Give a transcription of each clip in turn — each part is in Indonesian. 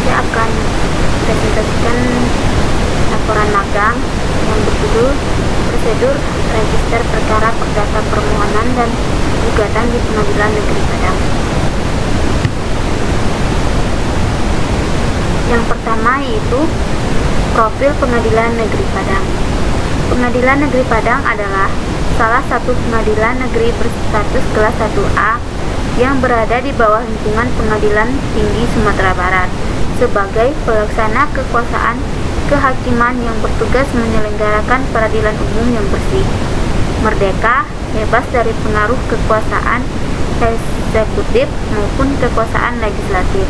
saya akan presentasikan laporan magang yang berjudul Prosedur Register Perkara Perdata Permohonan dan Gugatan di Pengadilan Negeri Padang. Yang pertama yaitu profil Pengadilan Negeri Padang. Pengadilan Negeri Padang adalah salah satu pengadilan negeri berstatus kelas 1A yang berada di bawah lingkungan Pengadilan Tinggi Sumatera Barat sebagai pelaksana kekuasaan kehakiman yang bertugas menyelenggarakan peradilan umum yang bersih, merdeka, bebas dari pengaruh kekuasaan eksekutif maupun kekuasaan legislatif.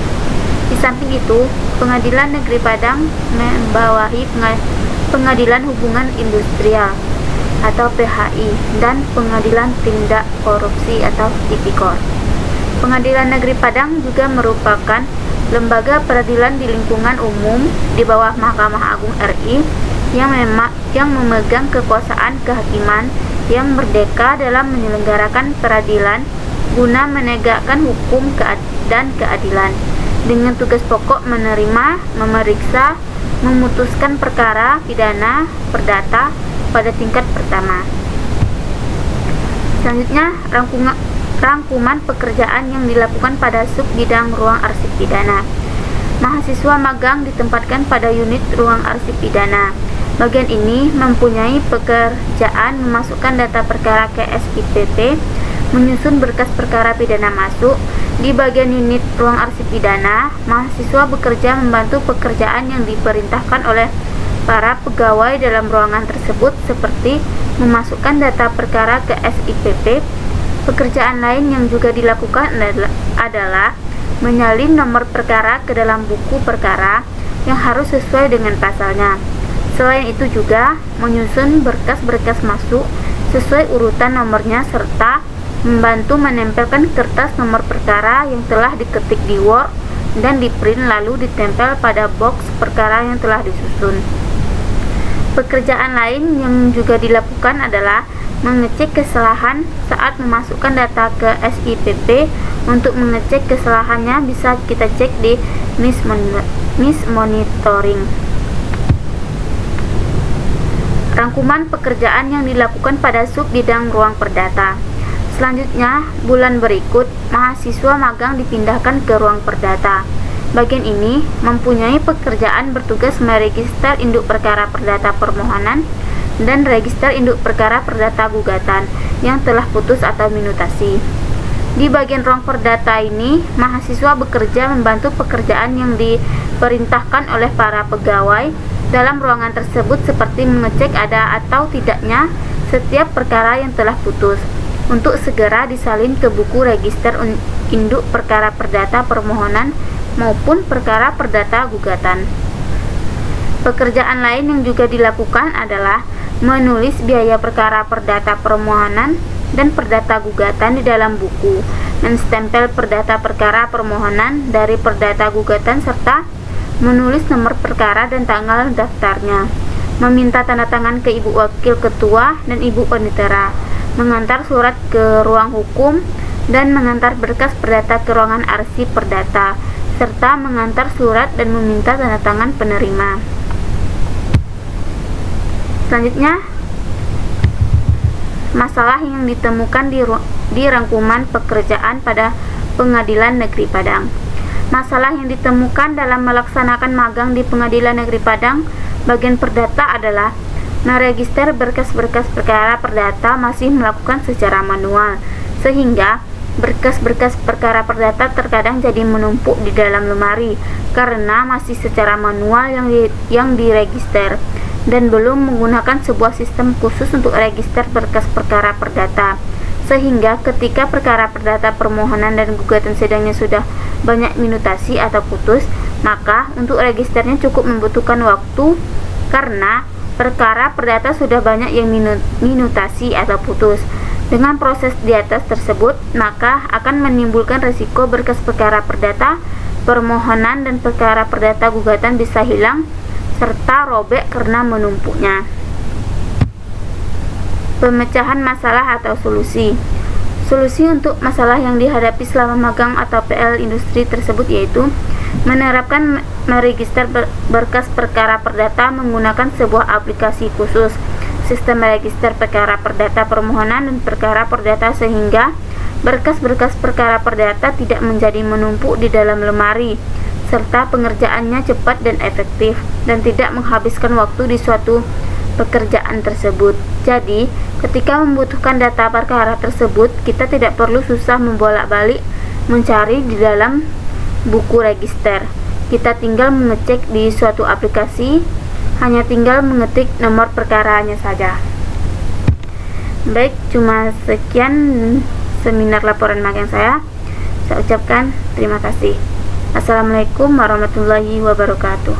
Di samping itu, Pengadilan Negeri Padang membawahi Pengadilan Hubungan Industrial atau PHI dan Pengadilan Tindak Korupsi atau Tipikor. Pengadilan Negeri Padang juga merupakan lembaga peradilan di lingkungan umum di bawah Mahkamah Agung RI yang memegang kekuasaan kehakiman yang merdeka dalam menyelenggarakan peradilan guna menegakkan hukum dan keadilan, dengan tugas pokok menerima, memeriksa, memutuskan perkara pidana perdata pada tingkat pertama. Selanjutnya, rangkuman pekerjaan yang dilakukan pada sub bidang ruang arsip pidana. Mahasiswa magang ditempatkan pada unit ruang arsip pidana. Bagian ini mempunyai pekerjaan memasukkan data perkara ke SIPP, menyusun berkas perkara pidana masuk. Di bagian unit ruang arsip pidana, mahasiswa bekerja membantu pekerjaan yang diperintahkan oleh para pegawai dalam ruangan tersebut seperti memasukkan data perkara ke SIPP. Pekerjaan lain yang juga dilakukan adalah menyalin nomor perkara ke dalam buku perkara yang harus sesuai dengan pasalnya. Selain itu juga menyusun berkas-berkas masuk sesuai urutan nomornya serta membantu menempelkan kertas nomor perkara yang telah diketik di Word dan di-print lalu ditempel pada box perkara yang telah disusun. Pekerjaan lain yang juga dilakukan adalah mengecek kesalahan saat memasukkan data ke SIPP. Untuk mengecek kesalahannya bisa kita cek di Miss Monitoring. Rangkuman pekerjaan yang dilakukan pada sub bidang ruang perdata. Selanjutnya, bulan berikut, mahasiswa magang dipindahkan ke ruang perdata. Bagian ini mempunyai pekerjaan bertugas meregister induk perkara perdata permohonan dan register induk perkara perdata gugatan yang telah putus atau minutasi. Di bagian ruang perdata ini, mahasiswa bekerja membantu pekerjaan yang diperintahkan oleh para pegawai dalam ruangan tersebut seperti mengecek ada atau tidaknya setiap perkara yang telah putus untuk segera disalin ke buku register induk perkara perdata permohonan maupun perkara perdata gugatan. Pekerjaan lain yang juga dilakukan adalah menulis biaya perkara perdata permohonan dan perdata gugatan di dalam buku, menstempel perdata perkara permohonan dari perdata gugatan serta menulis nomor perkara dan tanggal daftarnya, meminta tanda tangan ke ibu wakil ketua dan ibu penitera, mengantar surat ke ruang hukum dan mengantar berkas perdata ke ruangan arsip perdata, serta mengantar surat dan meminta tanda tangan penerima. Selanjutnya, masalah yang ditemukan di rangkuman pekerjaan pada Pengadilan Negeri Padang. Masalah yang ditemukan dalam melaksanakan magang di Pengadilan Negeri Padang bagian perdata adalah meregister berkas-berkas perkara perdata masih melakukan secara manual, sehingga berkas-berkas perkara perdata terkadang jadi menumpuk di dalam lemari karena masih secara manual yang diregister dan belum menggunakan sebuah sistem khusus untuk register berkas perkara perdata, sehingga ketika perkara perdata permohonan dan gugatan sidangnya sudah banyak minutasi atau putus, maka untuk registernya cukup membutuhkan waktu karena perkara perdata sudah banyak yang minutasi atau putus. Dengan proses di atas tersebut, maka akan menimbulkan risiko berkas perkara perdata permohonan dan perkara perdata gugatan bisa hilang serta robek karena menumpuknya. Pemecahan masalah atau solusi. Solusi untuk masalah yang dihadapi selama magang atau PL industri tersebut yaitu menerapkan meregister berkas perkara perdata menggunakan sebuah aplikasi khusus, sistem meregister perkara perdata permohonan dan perkara perdata sehingga berkas-berkas perkara perdata tidak menjadi menumpuk di dalam lemari, serta pengerjaannya cepat dan efektif dan tidak menghabiskan waktu di suatu pekerjaan tersebut. Jadi, ketika membutuhkan data perkara tersebut, kita tidak perlu susah membolak-balik mencari di dalam buku register. Kita tinggal mengecek di suatu aplikasi, hanya tinggal mengetik nomor perkaranya saja. Baik, cuma sekian seminar laporan magang saya. Saya ucapkan terima kasih. Assalamualaikum warahmatullahi wabarakatuh.